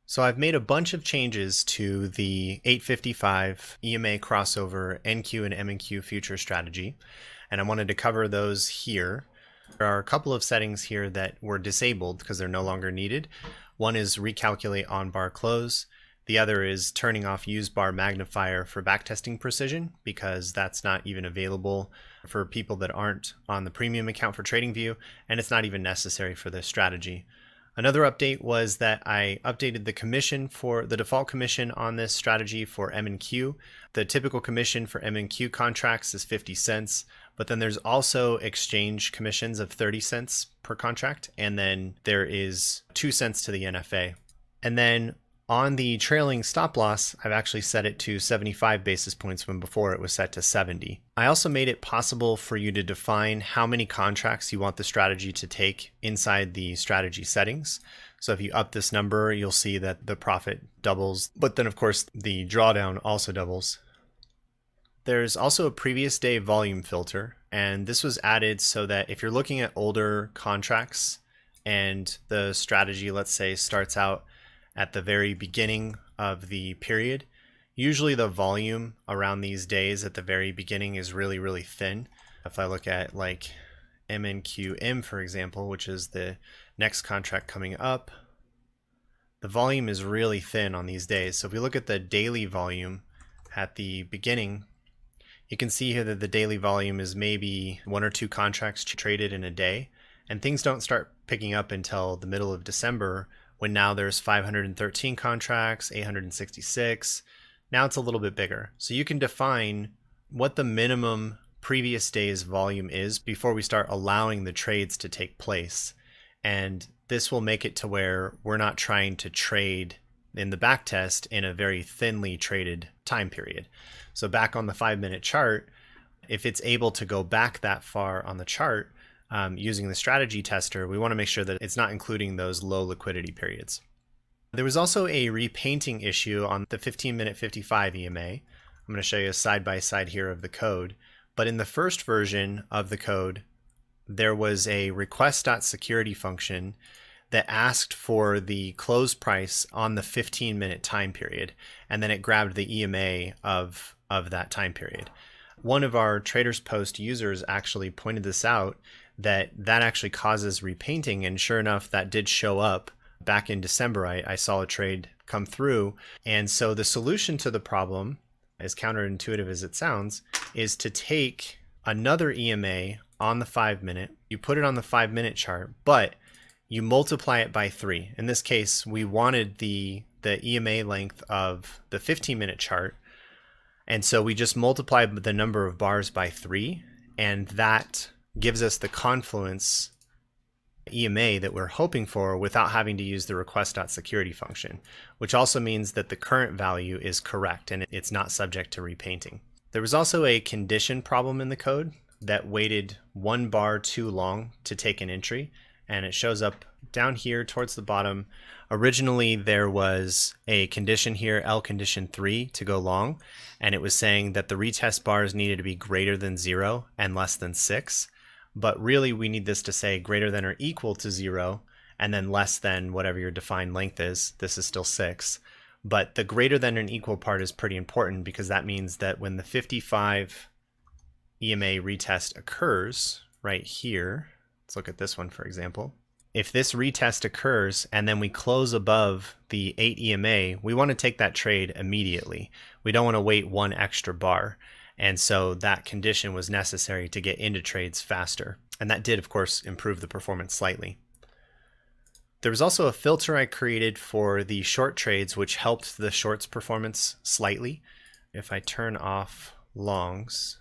So I've made a bunch of changes to the 855 EMA Crossover NQ and MNQ future strategy, and I wanted to cover those here. There are a couple of settings here that were disabled because they're no longer needed. One is recalculate on bar close. The other is turning off use bar magnifier for backtesting precision, because that's not even available for people that aren't on the premium account for TradingView, and it's not even necessary for this strategy. Another update was that I updated the commission for the default commission on this strategy for MNQ. The typical commission for MNQ contracts is 50 cents, but then there's also exchange commissions of 30 cents per contract, and then there is 2 cents to the NFA. And then on the trailing stop loss, I've actually set it to 75 basis points when before it was set to 70. I also made it possible for you to define how many contracts you want the strategy to take inside the strategy settings. So if you up this number, you'll see that the profit doubles, but then of course the drawdown also doubles. There's also a previous day volume filter, and this was added so that if you're looking at older contracts and the strategy, let's say, starts out at the very beginning of the period, usually the volume around these days at the very beginning is really thin. If I look at like MNQM, for example, which is the next contract coming up, the volume is really thin on these days. So if we look at the daily volume at the beginning, you can see here that the daily volume is maybe 1 or 2 contracts traded in a day, and things don't start picking up until the middle of December, when now there's 513 contracts, 866. Now it's a little bit bigger. So you can define what the minimum previous day's volume is before we start allowing the trades to take place. And this will make it to where we're not trying to trade in the backtest in a very thinly traded time period. So back on the 5-minute chart, if it's able to go back that far on the chart, using the strategy tester, we want to make sure that it's not including those low liquidity periods. There was also a repainting issue on the 15-minute 55 EMA. I'm going to show you a side-by-side here of the code. But in the first version of the code, there was a request.security function that asked for the close price on the 15-minute time period, and then it grabbed the EMA of that time period. One of our TradersPost users actually pointed this out, that actually causes repainting, and sure enough, that did show up back in December. I saw a trade come through, and so the solution to the problem, as counterintuitive as it sounds, is to take another EMA on the 5-minute, you put it on the 5-minute chart, but you multiply it by 3. In this case, we wanted the EMA length of the 15-minute chart, and so we just multiplied the number of bars by 3, and that gives us the confluence EMA that we're hoping for without having to use the request.security function, which also means that the current value is correct and it's not subject to repainting. There was also a condition problem in the code that waited 1 bar too long to take an entry, and it shows up down here towards the bottom. Originally, there was a condition here, L condition 3, to go long, and it was saying that the retest bars needed to be greater than 0 and less than 6. But really, we need this to say greater than or equal to 0, and then less than whatever your defined length is. This is still 6. But the greater than and equal part is pretty important, because that means that when the 55 EMA retest occurs right here, let's look at this one, for example. If this retest occurs and then we close above the 8 EMA, we want to take that trade immediately. We don't want to wait 1 extra bar. And so that condition was necessary to get into trades faster. And that did, of course, improve the performance slightly. There was also a filter I created for the short trades, which helped the shorts performance slightly. If I turn off longs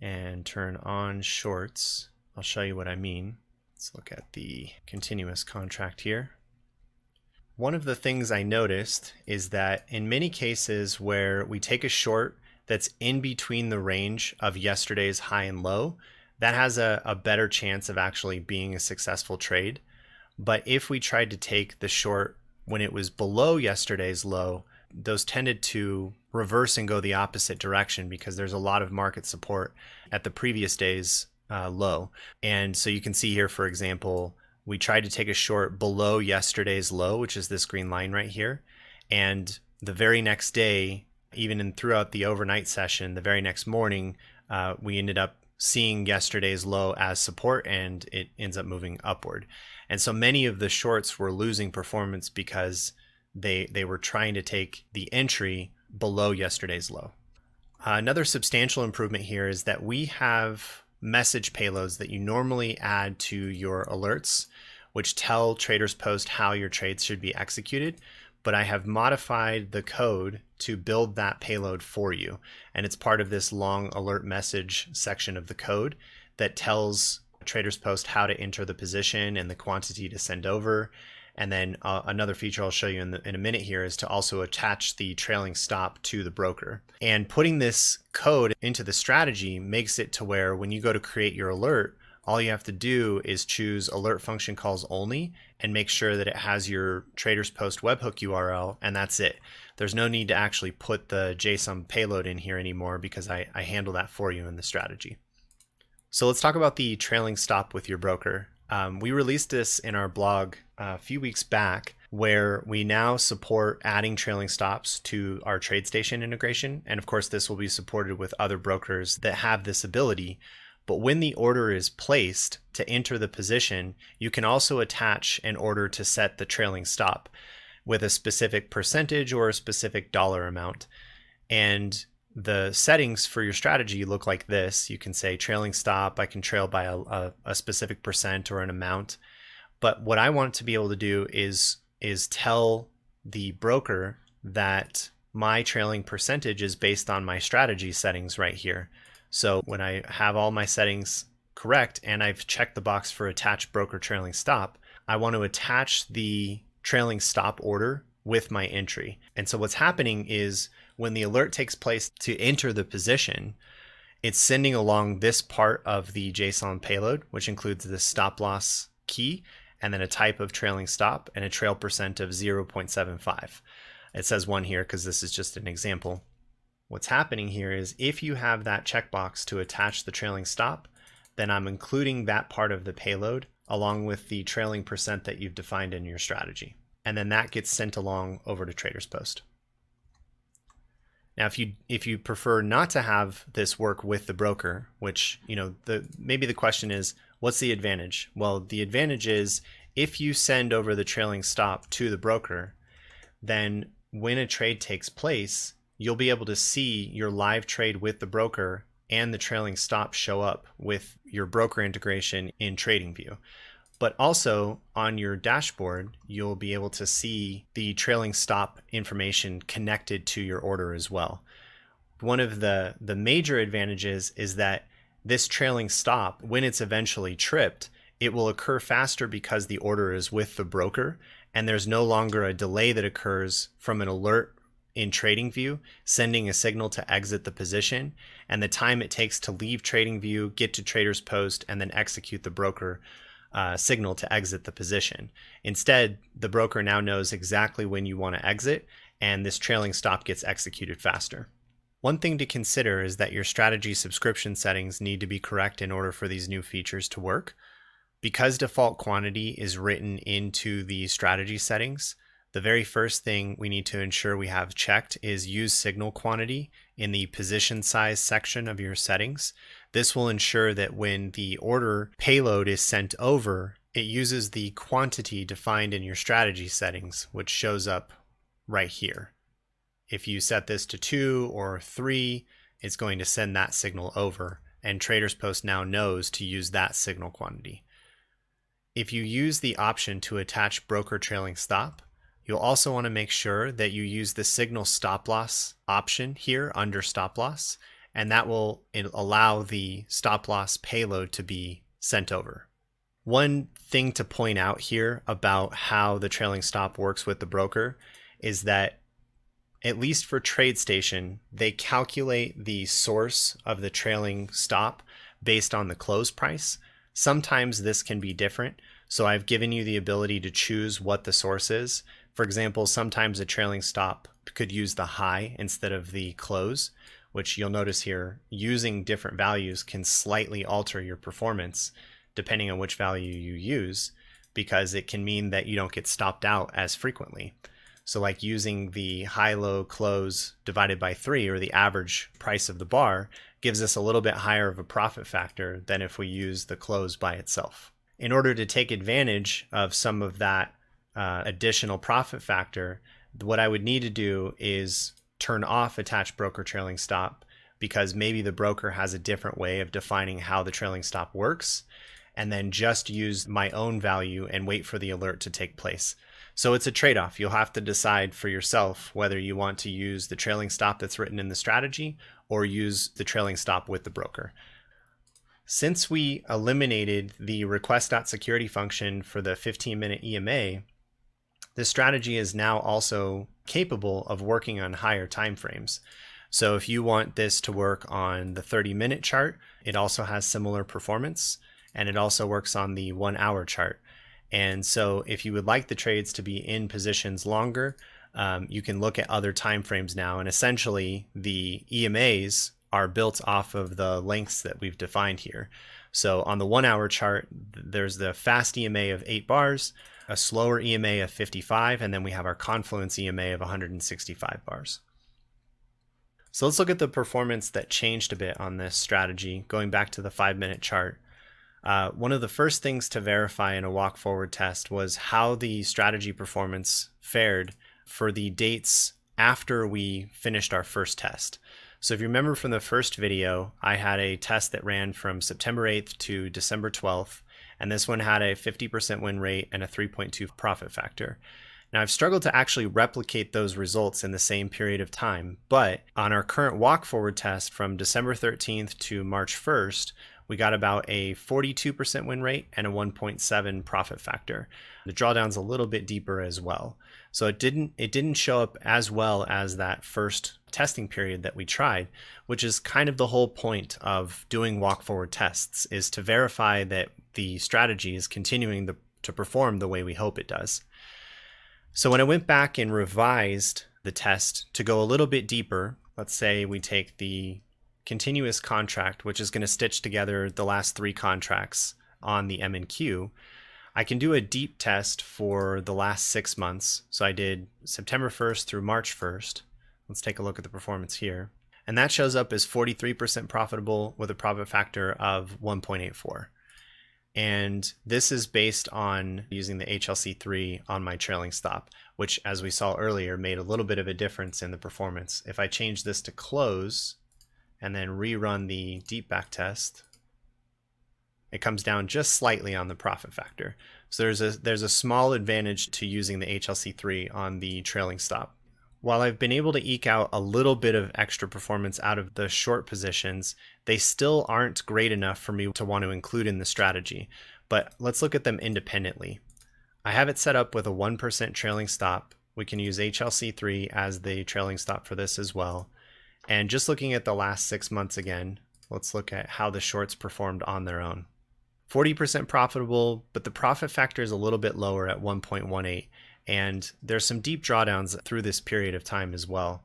and turn on shorts, I'll show you what I mean. Let's look at the continuous contract here. One of the things I noticed is that in many cases where we take a short that's in between the range of yesterday's high and low, that has a better chance of actually being a successful trade. But if we tried to take the short when it was below yesterday's low, those tended to reverse and go the opposite direction, because there's a lot of market support at the previous day's low. And so you can see here, for example, we tried to take a short below yesterday's low, which is this green line right here. And the very next day, even throughout the overnight session, the very next morning, we ended up seeing yesterday's low as support, and it ends up moving upward. And so many of the shorts were losing performance because they were trying to take the entry below yesterday's low. Another substantial improvement here is that we have message payloads that you normally add to your alerts, which tell TradersPost how your trades should be executed. But I have modified the code to build that payload for you. And it's part of this long alert message section of the code that tells TradersPost how to enter the position and the quantity to send over. And then another feature I'll show you in a minute here is to also attach the trailing stop to the broker. And putting this code into the strategy makes it to where when you go to create your alert, all you have to do is choose alert function calls only and make sure that it has your TradersPost webhook URL, and that's it. There's no need to actually put the JSON payload in here anymore because I handle that for you in the strategy. So let's talk about the trailing stop with your broker. We released this in our blog a few weeks back, where we now support adding trailing stops to our TradeStation integration. And of course, this will be supported with other brokers that have this ability. But when the order is placed to enter the position, you can also attach an order to set the trailing stop with a specific percentage or a specific dollar amount. And the settings for your strategy look like this. You can say trailing stop, I can trail by a specific percent or an amount. But what I want to be able to do is tell the broker that my trailing percentage is based on my strategy settings right here. So when I have all my settings correct and I've checked the box for attach broker trailing stop, I want to attach the trailing stop order with my entry. And so what's happening is when the alert takes place to enter the position, it's sending along this part of the JSON payload, which includes the stop loss key and then a type of trailing stop and a trail percent of 0.75. It says 1 here because this is just an example. What's happening here is if you have that checkbox to attach the trailing stop, then I'm including that part of the payload along with the trailing percent that you've defined in your strategy. And then that gets sent along over to TradersPost. Now, if you prefer not to have this work with the broker, which, maybe the question is, what's the advantage? Well, the advantage is if you send over the trailing stop to the broker, then when a trade takes place, you'll be able to see your live trade with the broker and the trailing stop show up with your broker integration in TradingView. But also on your dashboard, you'll be able to see the trailing stop information connected to your order as well. One of the major advantages is that this trailing stop, when it's eventually tripped, it will occur faster because the order is with the broker, and there's no longer a delay that occurs from an alert in TradingView sending a signal to exit the position, and the time it takes to leave TradingView, get to TradersPost, and then execute the broker signal to exit the position. Instead, the broker now knows exactly when you want to exit, and this trailing stop gets executed faster. One thing to consider is that your strategy subscription settings need to be correct in order for these new features to work. Because default quantity is written into the strategy settings, the very first thing we need to ensure we have checked is use signal quantity in the position size section of your settings. This will ensure that when the order payload is sent over, it uses the quantity defined in your strategy settings, which shows up right here. If you set this to 2 or 3, it's going to send that signal over, and TradersPost now knows to use that signal quantity. If you use the option to attach broker trailing stop, you'll also want to make sure that you use the signal stop loss option here under stop loss, and that will allow the stop loss payload to be sent over. One thing to point out here about how the trailing stop works with the broker is that, at least for TradeStation, they calculate the source of the trailing stop based on the close price. Sometimes this can be different, so I've given you the ability to choose what the source is. For example, sometimes a trailing stop could use the high instead of the close, which you'll notice here, using different values can slightly alter your performance depending on which value you use. because it can mean that you don't get stopped out as frequently. So like using the high-low close divided by 3, or the average price of the bar, gives us a little bit higher of a profit factor than if we use the close by itself. In order to take advantage of some of that additional profit factor, what I would need to do is turn off attach broker trailing stop, because maybe the broker has a different way of defining how the trailing stop works, and then just use my own value and wait for the alert to take place. So it's a trade-off. You'll have to decide for yourself whether you want to use the trailing stop that's written in the strategy or use the trailing stop with the broker. Since we eliminated the request.security function for the 15-minute EMA, this strategy is now also capable of working on higher time frames. So if you want this to work on the 30-minute chart, it also has similar performance, and it also works on the 1-hour chart. And so if you would like the trades to be in positions longer, you can look at other time frames now. And essentially the EMAs are built off of the lengths that we've defined here. So on the 1-hour chart, there's the fast EMA of 8 bars, a slower EMA of 55, and then we have our confluence EMA of 165 bars. So let's look at the performance that changed a bit on this strategy, going back to the 5-minute chart. One of the first things to verify in a walk forward test was how the strategy performance fared for the dates after we finished our first test. So if you remember from the first video, I had a test that ran from September 8th to December 12th, and this one had a 50% win rate and a 3.2 profit factor. Now I've struggled to actually replicate those results in the same period of time, but on our current walk forward test from December 13th to March 1st, we got about a 42% win rate and a 1.7 profit factor. The drawdown's a little bit deeper as well. So it didn't show up as well as that first testing period that we tried, which is kind of the whole point of doing walk forward tests, is to verify that the strategy is continuing to perform the way we hope it does. So when I went back and revised the test to go a little bit deeper, let's say we take the continuous contract, which is going to stitch together the last 3 contracts on the MNQ, I can do a deep test for the last 6 months. So I did September 1st through March 1st. Let's take a look at the performance here. And that shows up as 43% profitable with a profit factor of 1.84. And this is based on using the HLC3 on my trailing stop, which, as we saw earlier, made a little bit of a difference in the performance. If I change this to close and then rerun the deep back test, it comes down just slightly on the profit factor. So there's a small advantage to using the HLC3 on the trailing stop. While I've been able to eke out a little bit of extra performance out of the short positions, they still aren't great enough for me to want to include in the strategy. But let's look at them independently. I have it set up with a 1% trailing stop. We can use HLC3 as the trailing stop for this as well. And just looking at the last 6 months again, let's look at how the shorts performed on their own. 40% profitable, but the profit factor is a little bit lower at 1.18. And there's some deep drawdowns through this period of time as well.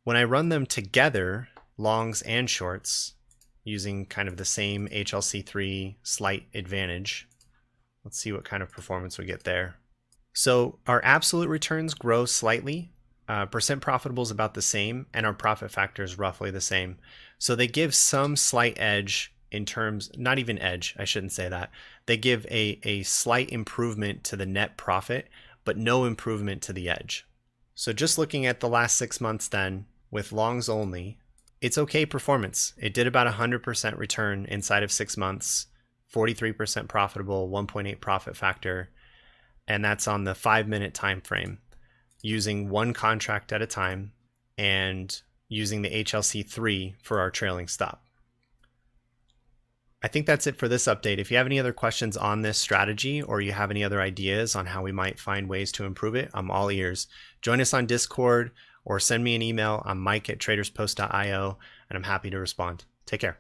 When I run them together, longs and shorts, using kind of the same HLC3 slight advantage, let's see what kind of performance we get there. So our absolute returns grow slightly. Percent profitable is about the same, and our profit factor is roughly the same. So they give some slight edge in terms, not even edge, I shouldn't say that. They give a slight improvement to the net profit, but no improvement to the edge. So just looking at the last 6 months then, with longs only, it's okay performance. It did about 100% return inside of 6 months, 43% profitable, 1.8 profit factor, and that's on the 5-minute time frame, using 1 contract at a time and using the HLC3 for our trailing stop. I think that's it for this update. If you have any other questions on this strategy, or you have any other ideas on how we might find ways to improve it, I'm all ears. Join us on Discord or send me an email. I'm Mike at TradersPost.io, and I'm happy to respond. Take care.